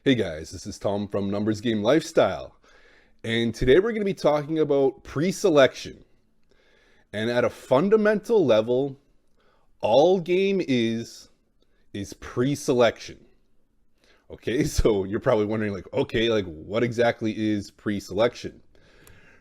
Hey guys, this is Tom from Numbers Game Lifestyle, and today we're going to be talking about pre-selection. And at a fundamental level, all game is pre-selection. Okay, so you're probably wondering what exactly is pre-selection?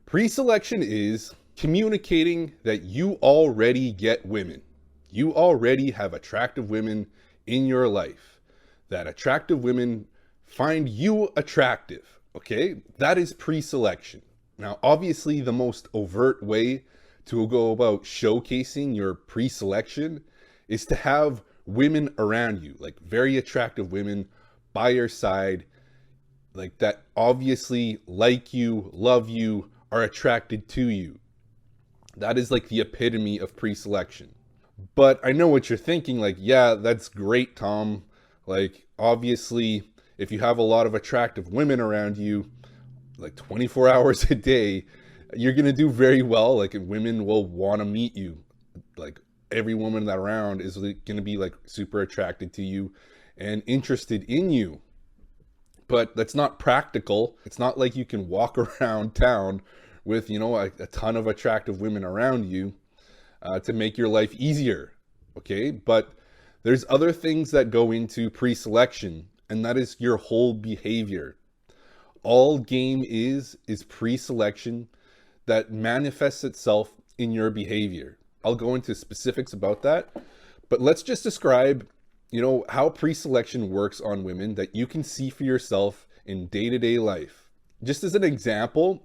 Pre-selection is communicating that you already get women. You already have attractive women in your life. That attractive women find you attractive. Okay, that is pre-selection. Now, obviously, the most overt way to go about showcasing your pre-selection is to have women around you, like very attractive women by your side, like that obviously like you, love you, are attracted to you. That is like the epitome of pre-selection. But I know what you're thinking, like, yeah, that's great, Tom. Like, obviously, if you have a lot of attractive women around you, like 24 hours a day, you're going to do very well. Like, women will want to meet you. Like, every woman that around is going to be like super attracted to you and interested in you. But that's not practical. It's not like you can walk around town with, a ton of attractive women around you to make your life easier. Okay. But there's other things that go into pre-selection, and that is your whole behavior. All game is pre-selection that manifests itself in your behavior. I'll go into specifics about that, but let's just describe, how pre-selection works on women that you can see for yourself in day-to-day life. Just as an example,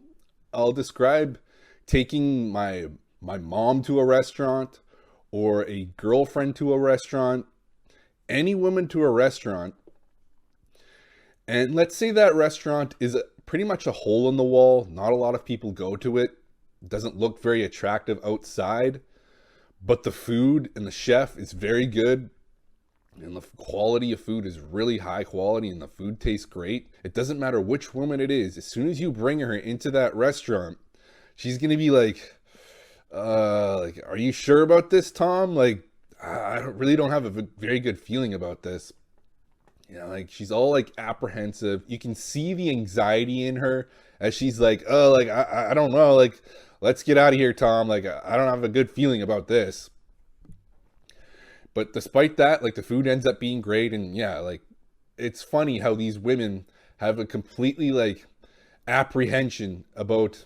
I'll describe taking my mom to a restaurant, or a girlfriend to a restaurant, any woman to a restaurant. And let's say that restaurant is pretty much a hole in the wall. Not a lot of people go to it. It doesn't look very attractive outside, but the food and the chef is very good. And the quality of food is really high quality, and the food tastes great. It doesn't matter which woman it is. As soon as you bring her into that restaurant, she's going to be like, are you sure about this, Tom? Like, really don't have a very good feeling about this. Like, she's all like apprehensive. You can see the anxiety in her as she's like, oh, like, I don't know. Like, let's get out of here, Tom. Like, I don't have a good feeling about this. But despite that, like, the food ends up being great. And yeah, like, it's funny how these women have a completely like apprehension about,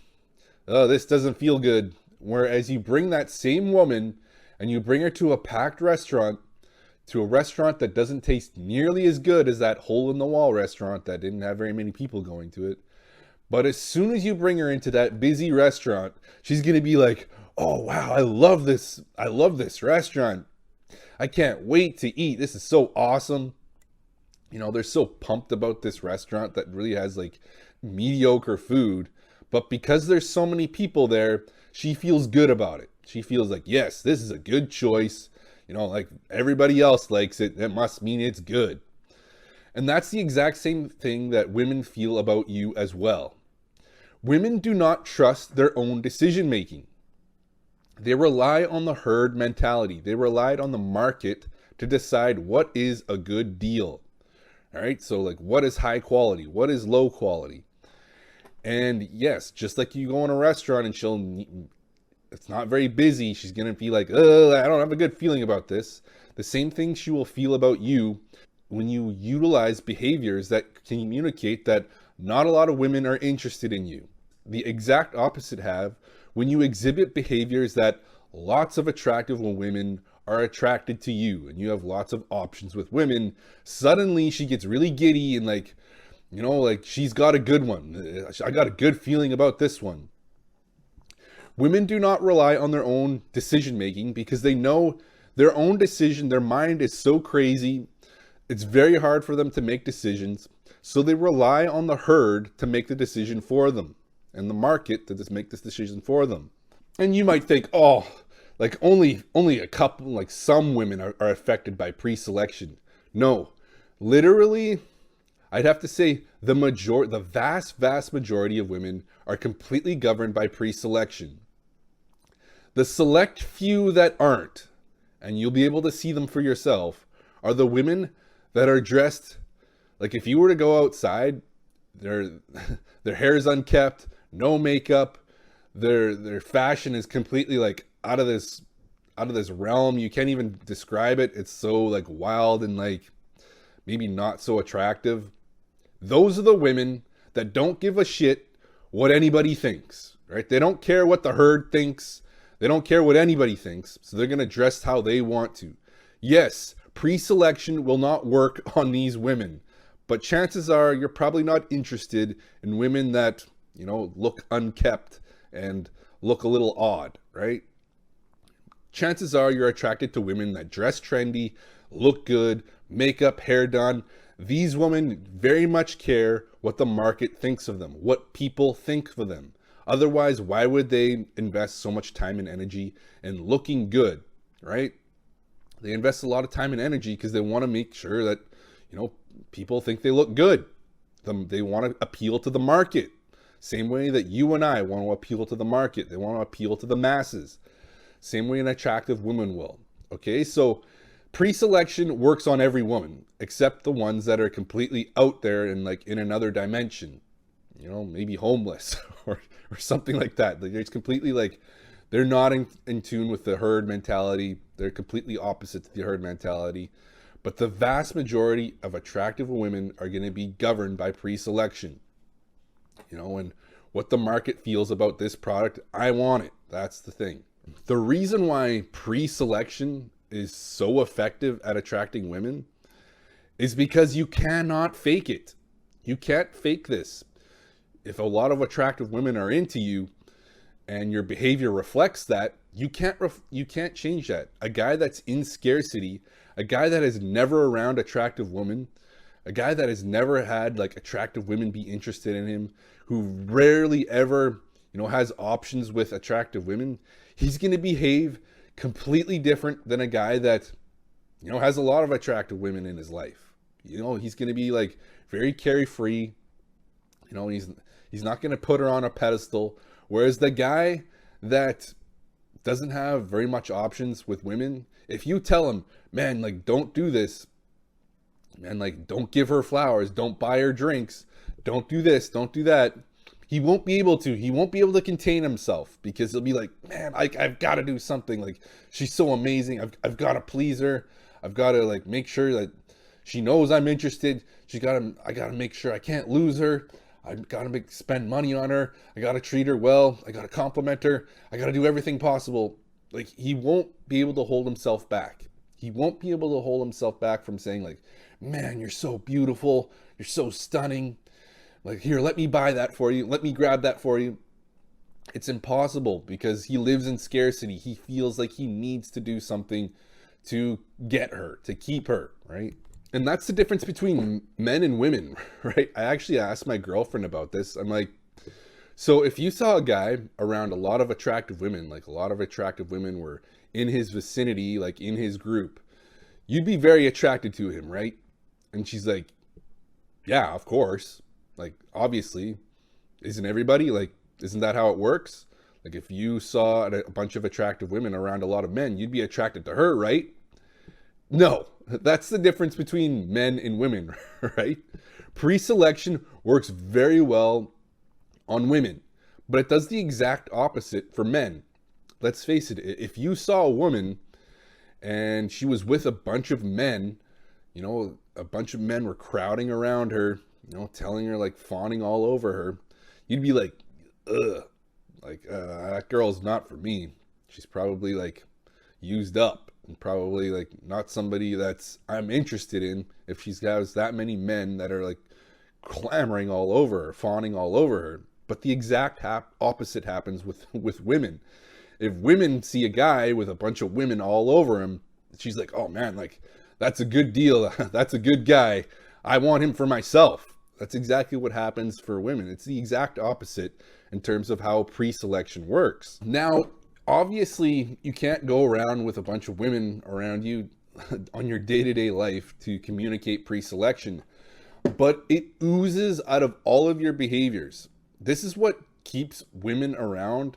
oh, this doesn't feel good. Whereas you bring that same woman and you bring her to a packed restaurant, to a restaurant that doesn't taste nearly as good as that hole in the wall restaurant that didn't have very many people going to it. But as soon as you bring her into that busy restaurant, she's going to be like, oh, wow, I love this. I love this restaurant. I can't wait to eat. This is so awesome. They're so pumped about this restaurant that really has like mediocre food. But because there's so many people there, she feels good about it. She feels like, yes, this is a good choice. Like everybody else likes it. That must mean it's good. And that's the exact same thing that women feel about you as well. Women do not trust their own decision making. They rely on the herd mentality. They relied on the market to decide what is a good deal. All right. So like, what is high quality? What is low quality? And yes, just like you go in a restaurant and it's not very busy, she's going to be like, oh, I don't have a good feeling about this. The same thing she will feel about you when you utilize behaviors that communicate that not a lot of women are interested in you. The exact opposite have when you exhibit behaviors that lots of attractive women are attracted to you, and you have lots of options with women. Suddenly she gets really giddy and like, like she's got a good one. I got a good feeling about this one. Women do not rely on their own decision making because they know their own decision. Their mind is so crazy. It's very hard for them to make decisions. So they rely on the herd to make the decision for them, and the market to just make this decision for them. And you might think, oh, like only a couple, like some women are affected by pre-selection. No, literally, I'd have to say the vast majority of women are completely governed by pre-selection. The select few that aren't, and you'll be able to see them for yourself, are the women that are dressed Like if you were to go outside, their their hair is unkept, no makeup, their fashion is completely like out of this realm. You can't even describe it. It's so like wild and like maybe not so attractive. Those are the women that don't give a shit what anybody thinks, right? They don't care what the herd thinks. They don't care what anybody thinks. So they're going to dress how they want to. Yes, pre-selection will not work on these women, but chances are you're probably not interested in women that, you know, look unkept and look a little odd, right? Chances are you're attracted to women that dress trendy, look good, makeup, hair done. These women very much care what the market thinks of them, what people think of them. Otherwise, why would they invest so much time and energy in looking good, right? They invest a lot of time and energy because they want to make sure that, you know, people think they look good. They want to appeal to the market. Same way that you and I want to appeal to the market. They want to appeal to the masses. Same way an attractive woman will. Okay, so pre-selection works on every woman, except the ones that are completely out there and like in another dimension. You know, maybe homeless or something like that. Like it's completely like they're not in tune with the herd mentality. They're completely opposite to the herd mentality. But the vast majority of attractive women are going to be governed by pre-selection. You know, and what the market feels about this product, I want it. That's the thing. The reason why pre-selection is so effective at attracting women is because you cannot fake it. You can't fake this. If a lot of attractive women are into you and your behavior reflects that, you can't change that. A guy that's in scarcity, a guy that is never around attractive women, a guy that has never had like attractive women be interested in him, who rarely ever, you know, has options with attractive women, he's going to behave completely different than a guy that, you know, has a lot of attractive women in his life. You know, he's going to be like very carefree. You know, he's not going to put her on a pedestal. Whereas the guy that doesn't have very much options with women, if you tell him, man, like, don't do this, man, like, don't give her flowers, don't buy her drinks, don't do this, don't do that, he won't be able to. He won't be able to contain himself because he'll be like, man, I've got to do something. Like, she's so amazing. I've got to please her. I've got to like make sure that she knows I'm interested. I got to make sure I can't lose her. I got to spend money on her. I got to treat her well. I got to compliment her. I got to do everything possible. Like, he won't be able to hold himself back. He won't be able to hold himself back from saying like, man, you're so beautiful. You're so stunning. Like, here, let me buy that for you. Let me grab that for you. It's impossible because he lives in scarcity. He feels like he needs to do something to get her, to keep her, right? And that's the difference between men and women, right? I actually asked my girlfriend about this. I'm like, so if you saw a guy around a lot of attractive women, like a lot of attractive women were in his vicinity, like in his group, you'd be very attracted to him, right? And she's like, yeah, of course. Like, obviously, isn't everybody like, isn't that how it works? Like, if you saw a bunch of attractive women around a lot of men, you'd be attracted to her, right? No, that's the difference between men and women, right? Pre-selection works very well on women, but it does the exact opposite for men. Let's face it, if you saw a woman and she was with a bunch of men, you know, a bunch of men were crowding around her, you know, telling her, like, fawning all over her, you'd be like, ugh, like, that girl's not for me. She's probably, like, used up and probably, like, not somebody that's I'm interested in if she's got that many men that are, like, clamoring all over her, fawning all over her. But the exact opposite happens with women. If women see a guy with a bunch of women all over him, she's like, oh, man, like, that's a good deal. That's a good guy. I want him for myself. That's exactly what happens for women. It's the exact opposite in terms of how pre-selection works. Now, obviously, you can't go around with a bunch of women around you on your day-to-day life to communicate pre-selection, but it oozes out of all of your behaviors. This is what keeps women around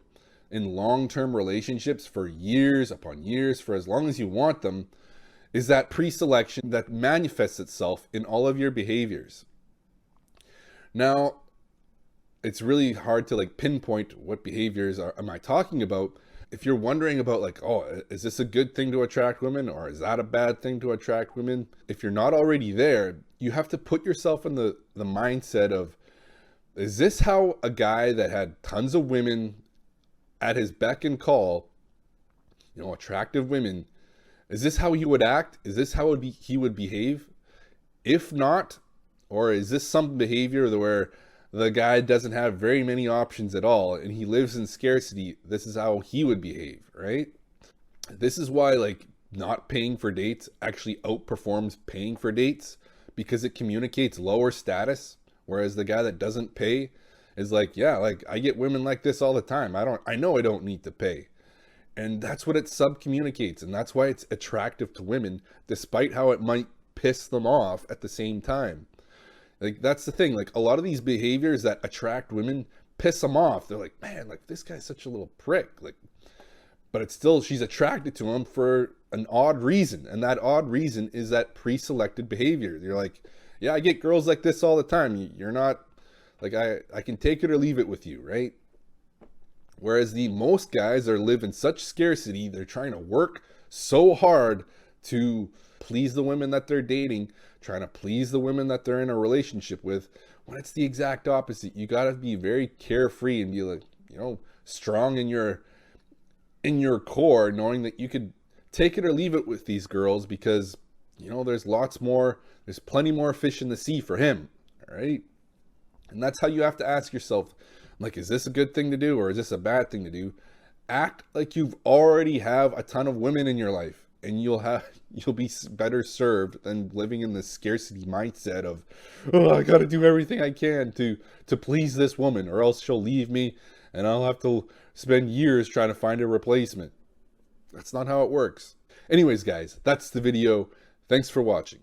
in long-term relationships for years upon years, for as long as you want them, is that preselection that manifests itself in all of your behaviors. Now, it's really hard to like pinpoint what behaviors am I talking about. If you're wondering about like, oh, is this a good thing to attract women, or is that a bad thing to attract women? If you're not already there, you have to put yourself in the mindset of, is this how a guy that had tons of women at his beck and call, you know, attractive women, is this how he would act? Is this how he would behave? If not, or is this some behavior where the guy doesn't have very many options at all and he lives in scarcity? This is how he would behave, right? This is why like not paying for dates actually outperforms paying for dates, because it communicates lower status. Whereas the guy that doesn't pay is like, yeah, like I get women like this all the time. I know I don't need to pay. And that's what it subcommunicates. And that's why it's attractive to women, despite how it might piss them off at the same time. Like, that's the thing. Like, a lot of these behaviors that attract women piss them off. They're like, man, like this guy's such a little prick. Like, but it's still, she's attracted to him for an odd reason. And that odd reason is that pre-selected behavior. You're like, yeah, I get girls like this all the time. You're not like, I can take it or leave it with you, right? Whereas the most guys live in such scarcity, they're trying to work so hard to please the women that they're dating, trying to please the women that they're in a relationship with, when it's the exact opposite. You got to be very carefree and be like, you know, strong in your core, knowing that you could take it or leave it with these girls, because, you know, there's plenty more fish in the sea for him. All right. And that's how you have to ask yourself, like, is this a good thing to do, or is this a bad thing to do? Act like you've already have a ton of women in your life, and you'll be better served than living in this scarcity mindset of, oh, I got to do everything I can to please this woman, or else she'll leave me and I'll have to spend years trying to find a replacement. That's not how it works. Anyways, guys, that's the video. Thanks for watching.